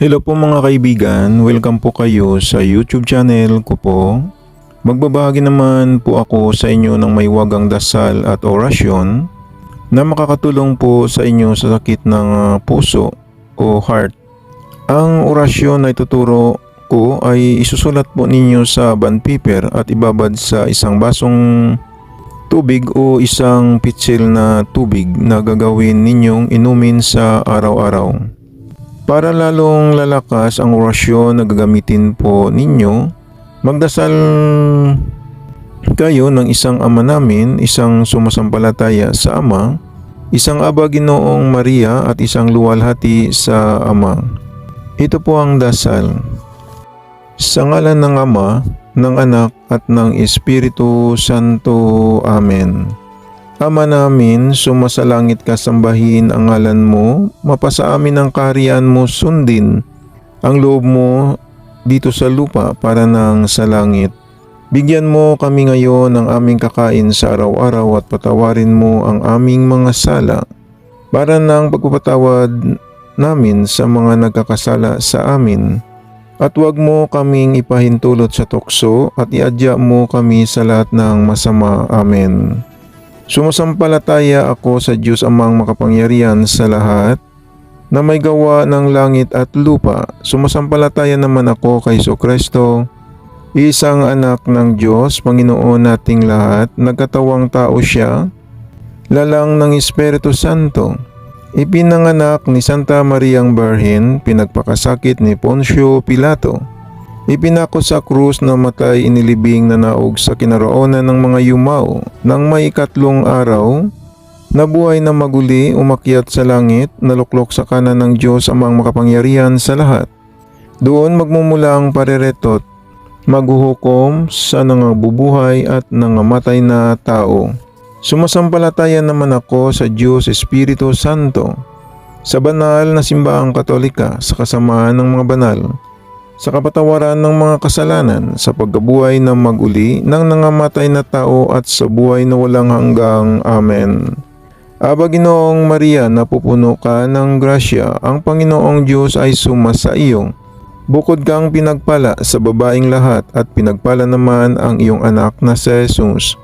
Hello po mga kaibigan, welcome po kayo sa YouTube channel ko po. Magbabahagi naman po ako sa inyo ng may wagang dasal at orasyon na makakatulong po sa inyo sa sakit ng puso o heart. Ang orasyon na ituturo ko ay isusulat po ninyo sa bond paper at ibabad sa isang basong tubig o isang pitsil na tubig na gagawin ninyong inumin sa araw-araw. Para lalong lalakas ang orasyon na gagamitin po ninyo, magdasal kayo ng isang Ama namin, isang sumasampalataya sa Ama, isang Aba Ginoong Maria at isang luwalhati sa Ama. Ito po ang dasal. Sa ngalan ng Ama, ng Anak at ng Espiritu Santo. Amen. Ama namin, sumasalangit ka, sambahin ang ngalan mo, mapasa amin ang kaharian mo, sundin ang loob mo dito sa lupa para nang sa langit. Bigyan mo kami ngayon ng aming kakain sa araw-araw at patawarin mo ang aming mga sala para nang pagpapatawad namin sa mga nagkakasala sa amin. At huwag mo kaming ipahintulot sa tukso at iadya mo kami sa lahat ng masama. Amen. Sumasampalataya ako sa Diyos Amang makapangyarihan sa lahat na may gawa ng langit at lupa. Sumasampalataya naman ako kay Jesucristo, isang anak ng Diyos, Panginoon nating lahat, nagkatawang tao siya, lalang ng Espiritu Santo. Ipinanganak ni Santa Mariang Birhen, pinagpakasakit ni Poncio Pilato. Ipinako sa krus na matay, inilibing, na naog sa kinaroonan ng mga yumao. Nang may ikatlong araw, nabuhay na maguli, umakyat sa langit, naluklok sa kanan ng Diyos Amang makapangyarihan sa lahat. Doon magmumula ang pareretot, maghuhukom sa nangabubuhay at nangamatay na tao. Sumasampalataya naman ako sa Diyos Espiritu Santo, sa banal na simbaang Katolika, sa kasamaan ng mga banal, sa kapatawaran ng mga kasalanan, sa pagkabuhay na maguli ng nangamatay na tao at sa buhay na walang hanggang. Amen. Aba Ginoong Maria, napupuno ka ng grasya, ang Panginoong Diyos ay sumasa iyo. Bukod kang pinagpala sa babaeng lahat at pinagpala naman ang iyong anak na si Jesus.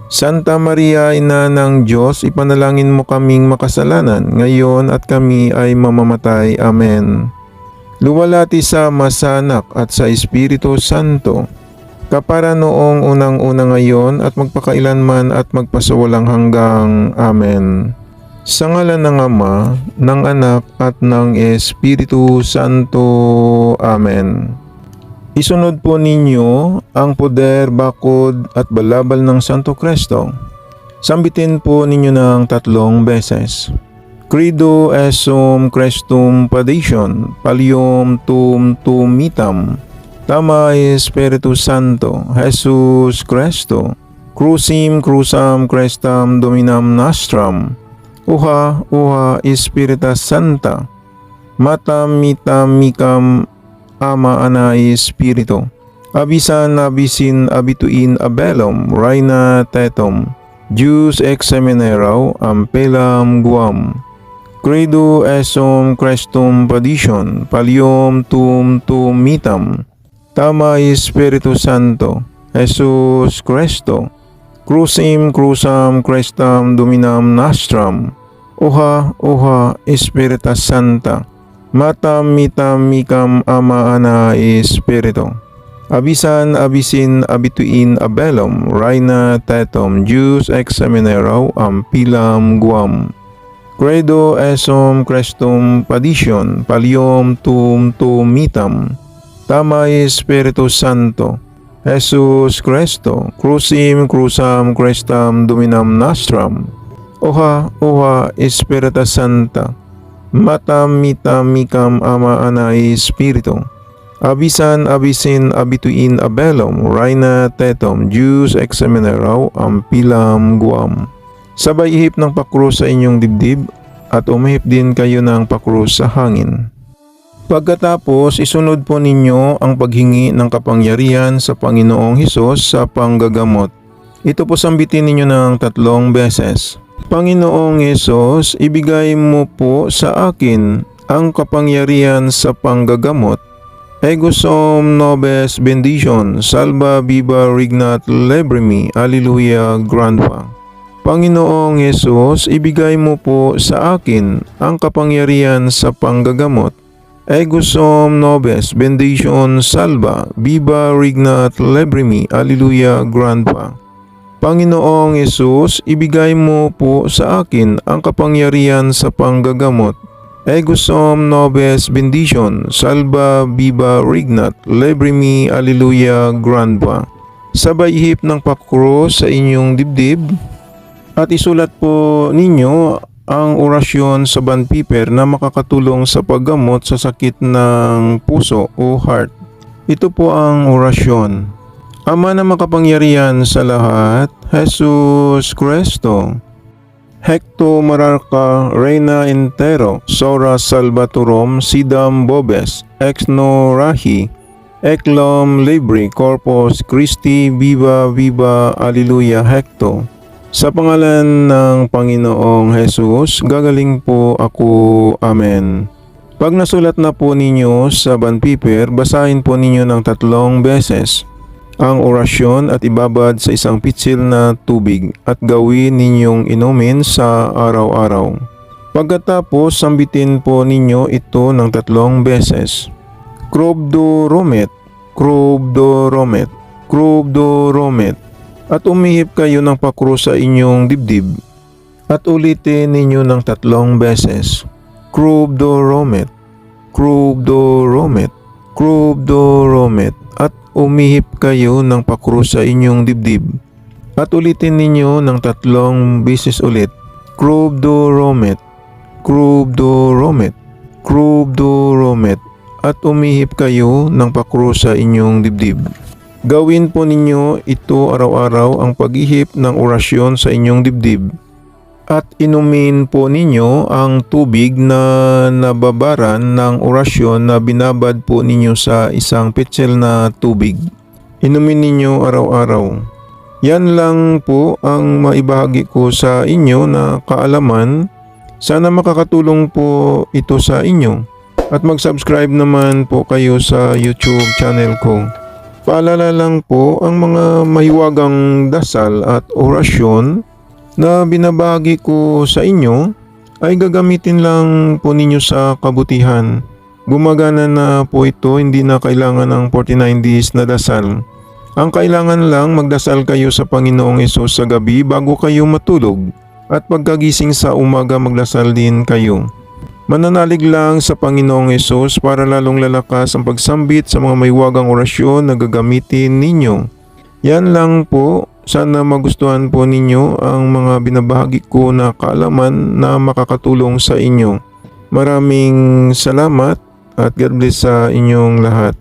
Santa Maria, Ina ng Diyos, ipanalangin mo kaming makasalanan, ngayon at kami ay mamamatay. Amen. Luwalhati sa Ama, sa Anak at sa Espiritu Santo, kapara noong unang-una, ngayon at magpakailanman at magpasawalang hanggang. Amen. Sa ngalan ng Ama, ng Anak at ng Espiritu Santo. Amen. Isunod po ninyo ang poder, bakod at balabal ng Santo Cristo. Sambitin po ninyo ng 3 beses. Credo esum Christum Padation, Pallium tum tumitam, Tama Espiritu Santo, Jesus Christo, Crucim Crusam Christam Dominam Nostram, Uha Spiritus Santa, Matam mitam mikam Ama Ana Espiritu, Abisan abisin abituin abelum, Reina tetum, Deus ex seminarau ampelam guam. Credo esum Christum Padation, Pallium tum tumitam, Tama Espiritu Santo, Jesus Christo, Crucim Crusam Christam Dominam Nostram, Uha Spiritus Santa, Matam mitam mikam Ama Ana Espiritu, Abisan abisin abituin abelum, Reina tetum, Deus ex seminarau ampilam guam. Credo esum Christum Padation, Pallium tum tumitam, Tama Espiritu Santo, Jesus Christo, Crucim Crusam Christam Dominam Nostram, Uha Spiritus Santa, Matam mitam mikam Ama Ana Espiritu, Abisan abisin abituin abelum, Reina tetum, Deus ex seminarau ampilam guam. Sabay ihip ng pakrus sa inyong dibdib at umihip din kayo ng pakrus sa hangin. Pagkatapos, isunod po ninyo ang paghingi ng kapangyarihan sa Panginoong Hesus sa panggagamot. Ito po sambitin ninyo ng 3 beses. Panginoong Hesus, ibigay mo po sa akin ang kapangyarihan sa panggagamot. Ego sum nobis bendition, salva viva regnat lebrimi, alleluia grandpa. Panginoong Yesus, ibigay mo po sa akin ang kapangyarihan sa panggagamot. Ego sum nobis bendition, salva viva regnat lebrimi, alleluia grandpa. Panginoong Yesus, ibigay mo po sa akin ang kapangyarihan sa panggagamot. Ego sum nobis bendition, salva viva regnat lebrimi, alleluia grandpa. Sabay ihip ng pakro sa inyong dibdib at isulat po ninyo ang orasyon sa bond paper na makakatulong sa paggamot sa sakit ng puso o heart. Ito po ang orasyon. Ama na makapangyarihan sa lahat, Jesus Cristo, Hecto Mararca Reina Entero, Sora Salvatorum Sidam Bobes, Ex no Rahi, Eclom Libri Corpus Christi, Viva Viva, Alleluia Hecto. Sa pangalan ng Panginoong Jesus, gagaling po ako. Amen. Pag nasulat na po ninyo sa bond paper, basahin po ninyo ng 3 beses ang orasyon at ibabad sa isang pitsil na tubig at gawin ninyong inumin sa araw-araw. Pagkatapos, sambitin po ninyo ito ng 3 beses. Krobdo Romet, Krobdo Romet, Krobdo Romet, at umihip kayo ng pakro sa inyong dibdib at ulitin ninyo ng 3 beses. Krobdo Romet, Krobdo Romet, Krobdo Romet, at umihip kayo ng pakro sa inyong dibdib at ulitin ninyo ng 3 beses ulit. Krobdo Romet, Krobdo Romet, Krobdo Romet, at umihip kayo ng pakro sa inyong dibdib. Gawin po ninyo ito araw-araw ang paghihip ng orasyon sa inyong dibdib at inumin po ninyo ang tubig na nababaran ng orasyon na binabad po ninyo sa isang pitsil na tubig. Inumin ninyo araw-araw. Yan lang po ang maibahagi ko sa inyo na kaalaman. Sana makakatulong po ito sa inyo. At mag-subscribe naman po kayo sa YouTube channel ko. Paalala lang po, ang mga mahiwagang dasal at orasyon na binabahagi ko sa inyo ay gagamitin lang po ninyo sa kabutihan. Gumagana na po ito, hindi na kailangan ng 49 days na dasal. Ang kailangan lang, magdasal kayo sa Panginoong Hesus sa gabi bago kayo matulog at pagkagising sa umaga magdasal din kayo. Mananalig lang sa Panginoong Hesus para lalong lalakas ang pagsambit sa mga mahiwagang orasyon na gagamitin ninyo. Yan lang po. Sana magustuhan po ninyo ang mga binabahagi ko na kaalaman na makakatulong sa inyo. Maraming salamat at God bless sa inyong lahat.